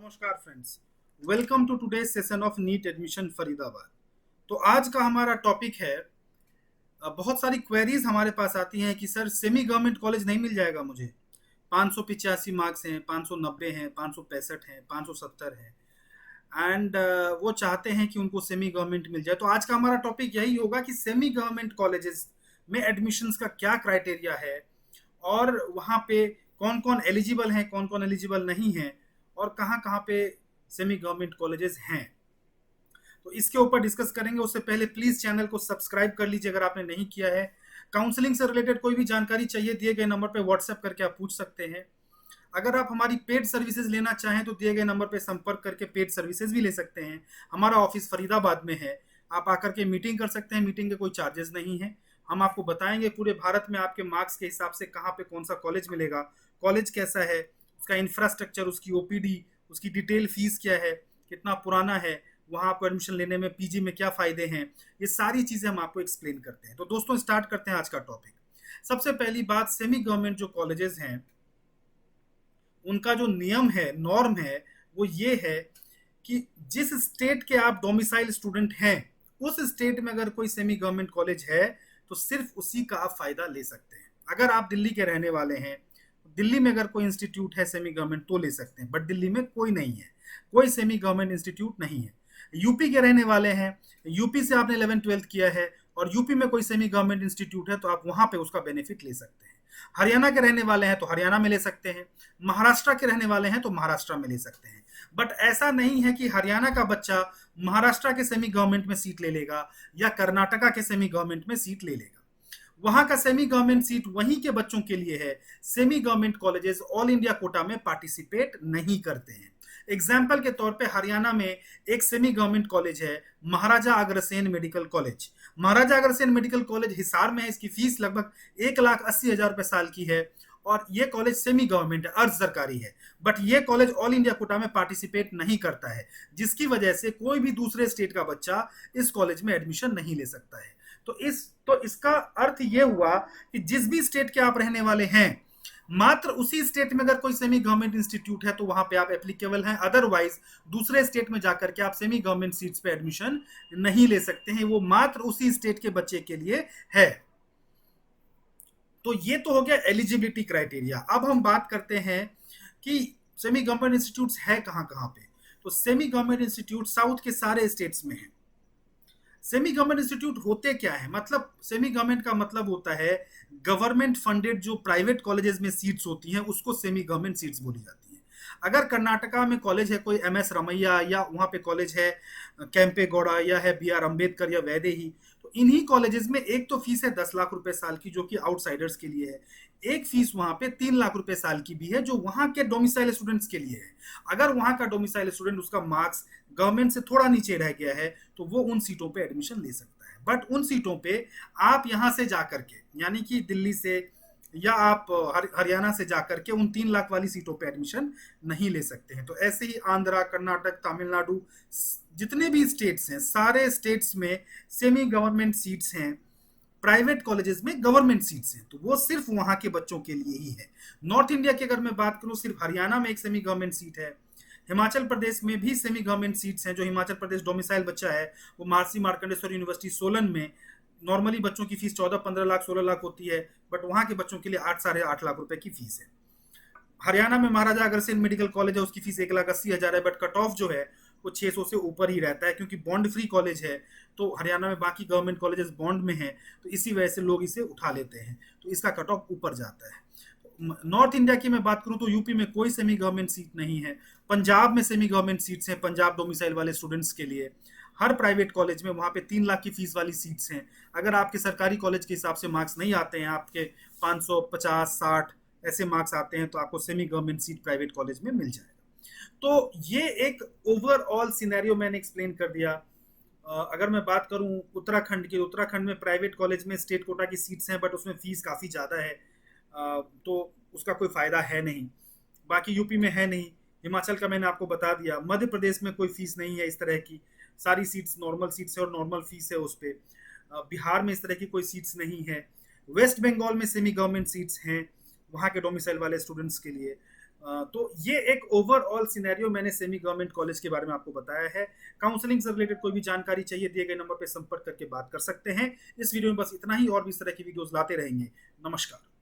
नमस्कार friends, welcome to today session of NEET admission Faridabad. तो आज का हमारा टॉपिक है, बहुत सारी क्वेरीज हमारे पास आती हैं कि सर सेमी गवर्नमेंट कॉलेज नहीं मिल जाएगा मुझे। 585 मार्क्स हैं, 590 हैं, 565 हैं, 570 हैं एंड वो चाहते हैं कि उनको सेमी गवर्नमेंट मिल जाए। तो आज का हमारा टॉपिक यही होगा कि सेमी गवर्नमेंट कॉलेजेस में एडमिशन्स का क्या क्राइटेरिया है और वहाँ पे कौन कौन एलिजिबल हैं, कौन कौन एलिजिबल नहीं हैं और कहाँ कहाँ पे सेमी गवर्नमेंट कॉलेजेस हैं। तो इसके ऊपर डिस्कस करेंगे। उससे पहले प्लीज चैनल को सब्सक्राइब कर लीजिए अगर आपने नहीं किया है। काउंसलिंग से रिलेटेड कोई भी जानकारी चाहिए दिए गए नंबर पे व्हाट्सएप करके आप पूछ सकते हैं। अगर आप हमारी पेड सर्विसेज लेना चाहें तो दिए गए नंबर पे संपर्क करके पेड सर्विसेज भी ले सकते हैं। हमारा ऑफिस फरीदाबाद में है, आप आकर के मीटिंग कर सकते हैं। मीटिंग के कोई चार्जेस नहीं है। हम आपको बताएंगे पूरे भारत में आपके मार्क्स के हिसाब से कहाँ पे कौन सा कॉलेज मिलेगा, कॉलेज कैसा है, उसका इंफ्रास्ट्रक्चर, उसकी ओपीडी, उसकी डिटेल फीस क्या है, कितना पुराना है, वहाँ आपको एडमिशन लेने में पीजी में क्या फायदे हैं, ये सारी चीज़ें हम आपको एक्सप्लेन करते हैं। तो दोस्तों स्टार्ट करते हैं आज का टॉपिक। सबसे पहली बात, सेमी गवर्नमेंट जो कॉलेजेस हैं उनका जो नियम है, नॉर्म है, वो ये है कि जिस स्टेट के आप डोमिसाइल स्टूडेंट हैं उस स्टेट में अगर कोई सेमी गवर्नमेंट कॉलेज है तो सिर्फ उसी का आप फायदा ले सकते हैं। अगर आप दिल्ली के रहने वाले हैं, दिल्ली में अगर कोई इंस्टीट्यूट है सेमी गवर्नमेंट तो ले सकते हैं, बट दिल्ली में कोई नहीं है, कोई सेमी गवर्नमेंट इंस्टीट्यूट नहीं है। यूपी के रहने वाले हैं, यूपी से आपने 11th-12th किया है और यूपी में कोई सेमी गवर्नमेंट इंस्टीट्यूट है तो आप वहां पे उसका बेनिफिट ले सकते हैं। हरियाणा के रहने वाले हैं तो हरियाणा में ले सकते हैं, महाराष्ट्र के रहने वाले हैं तो महाराष्ट्र में ले सकते हैं। बट ऐसा नहीं है कि हरियाणा का बच्चा महाराष्ट्र के सेमी गवर्नमेंट में सीट ले लेगा या कर्नाटका के सेमी गवर्नमेंट में सीट ले लेगा। वहां का सेमी गवर्नमेंट सीट वहीं के बच्चों के लिए है। Semi government colleges all India quota में पार्टिसिपेट नहीं करते हैं। एग्जाम्पल के तौर पे हरियाणा में एक सेमी गवर्नमेंट कॉलेज है, Maharaja Agrasen medical college. Maharaja Agrasen medical college Hisar में है। इसकी फीस लगभग 1,80,000 रुपए साल की है और ये कॉलेज सेमी गवर्नमेंट है, अर्ध सरकारी है। बट ये कॉलेज ऑल इंडिया कोटा में पार्टिसिपेट नहीं करता है, जिसकी वजह से कोई भी दूसरे स्टेट का बच्चा इस कॉलेज में एडमिशन नहीं ले सकता है। तो इसका अर्थ ये हुआ कि जिस भी स्टेट के आप रहने वाले हैं, मात्र उसी स्टेट में अगर कोई सेमी गवर्नमेंट इंस्टीट्यूट है तो वहां पे आप एप्लीकेबल हैं। अदरवाइज दूसरे स्टेट में जाकर के आप सेमी गवर्नमेंट सीट्स पे एडमिशन नहीं ले सकते हैं। वो मात्र उसी स्टेट के बच्चे के लिए है। तो ये तो हो गया एलिजिबिलिटी क्राइटेरिया। अब हम बात करते हैं कि सेमी गवर्नमेंट इंस्टीट्यूट्स है कहां कहां पे। तो सेमी गवर्नमेंट इंस्टीट्यूट साउथ के सारे स्टेट्स में है। सेमी गवर्नमेंट इंस्टीट्यूट होते क्या है, मतलब सेमी गवर्नमेंट का मतलब होता है गवर्नमेंट फंडेड जो प्राइवेट कॉलेजेस में सीट्स होती हैं उसको सेमी गवर्नमेंट सीट्स बोली जाती है। अगर कर्नाटका में कॉलेज है कोई एमएस रमैया, या वहाँ पे कॉलेज है कैंपे गौड़ा, या है बीआर अंबेडकर या वैदेही, तो इन्हीं कॉलेजेस में एक तो फीस है 10 लाख रुपए साल की जो कि आउटसाइडर्स के लिए है। एक फीस वहां पे 3 लाख रुपए साल की भी है जो वहां के डोमिसाइल स्टूडेंट्स के लिए है। अगर वहां का डोमिसाइल स्टूडेंट उसका मार्क्स गवर्नमेंट से थोड़ा नीचे रह गया है तो वो उन सीटों पे एडमिशन ले सकता है। बट उन सीटों पे आप यहां से जाकर के, यानी कि दिल्ली से या आप हरियाणा से जाकर के उन 3 लाख वाली सीटों पे एडमिशन नहीं ले सकते हैं। तो ऐसे ही आंध्रा, कर्नाटक, तमिलनाडु, जितने भी स्टेट्स हैं, सारे स्टेट्स में सेमी गवर्नमेंट सीट्स हैं, प्राइवेट कॉलेजेस में गवर्नमेंट सीट्स हैं, तो वो सिर्फ वहां के बच्चों के लिए ही है। नॉर्थ इंडिया की अगर मैं बात करूं, सिर्फ हरियाणा में एक सेमी गवर्नमेंट सीट है। हिमाचल प्रदेश में भी सेमी गवर्नमेंट सीट्स हैं। जो हिमाचल प्रदेश डोमिसाइल बच्चा है वो महर्षि मार्कंडेश्वर यूनिवर्सिटी सोलन में, नॉर्मली बच्चों की फीस 14-15 लाख 16 लाख होती है, बट वहां के बच्चों के लिए 8-8.5 लाख रुपए की फीस है। हरियाणा में महाराजा अग्रसेन मेडिकल कॉलेज है, उसकी फीस 1,80,000 है, बट कट ऑफ जो है वो 600 से ऊपर ही रहता है क्योंकि बॉन्ड फ्री कॉलेज है। तो हरियाणा में बाकी गवर्नमेंट कॉलेजेस बॉन्ड में हैं, तो इसी वजह से लोग इसे उठा लेते हैं, तो इसका कट ऑफ ऊपर जाता है। नॉर्थ इंडिया की मैं बात करूं तो यूपी में कोई सेमी गवर्नमेंट सीट नहीं है। पंजाब में सेमी गवर्नमेंट सीट्स हैं, पंजाब डोमिसाइल वाले स्टूडेंट्स के लिए। हर प्राइवेट कॉलेज में वहां पे 3 लाख की फीस वाली सीट्स हैं। अगर आपके सरकारी कॉलेज के हिसाब से मार्क्स नहीं आते हैं, आपके 550-60 ऐसे मार्क्स आते हैं, तो आपको semi government seat private college में मिल जाएगा। तो ये एक ओवरऑल सिनेरियो मैंने एक्सप्लेन कर दिया। अगर मैं बात करूं उत्तराखंड की, उत्तराखंड में प्राइवेट कॉलेज में स्टेट कोटा की सीट्स हैं, बट उसमें फीस काफ़ी ज़्यादा है, तो उसका कोई फ़ायदा है नहीं। बाकी यूपी में है नहीं। हिमाचल का मैंने आपको बता दिया। मध्य प्रदेश में कोई फीस नहीं है इस तरह की, सारी सीट्स नॉर्मल सीट्स है और नॉर्मल फीस है उस पर। बिहार में इस तरह की कोई सीट्स नहीं है। वेस्ट बंगाल में सेमी गवर्नमेंट सीट्स हैं वहाँ के डोमिसाइल वाले स्टूडेंट्स के लिए। तो ये एक ओवरऑल सिनेरियो मैंने सेमी गवर्नमेंट कॉलेज के बारे में आपको बताया है। काउंसलिंग से रिलेटेड कोई भी जानकारी चाहिए, दिए गए नंबर पर संपर्क करके बात कर सकते हैं। इस वीडियो में बस इतना ही, और भी इस तरह की वीडियोस लाते रहेंगे। नमस्कार।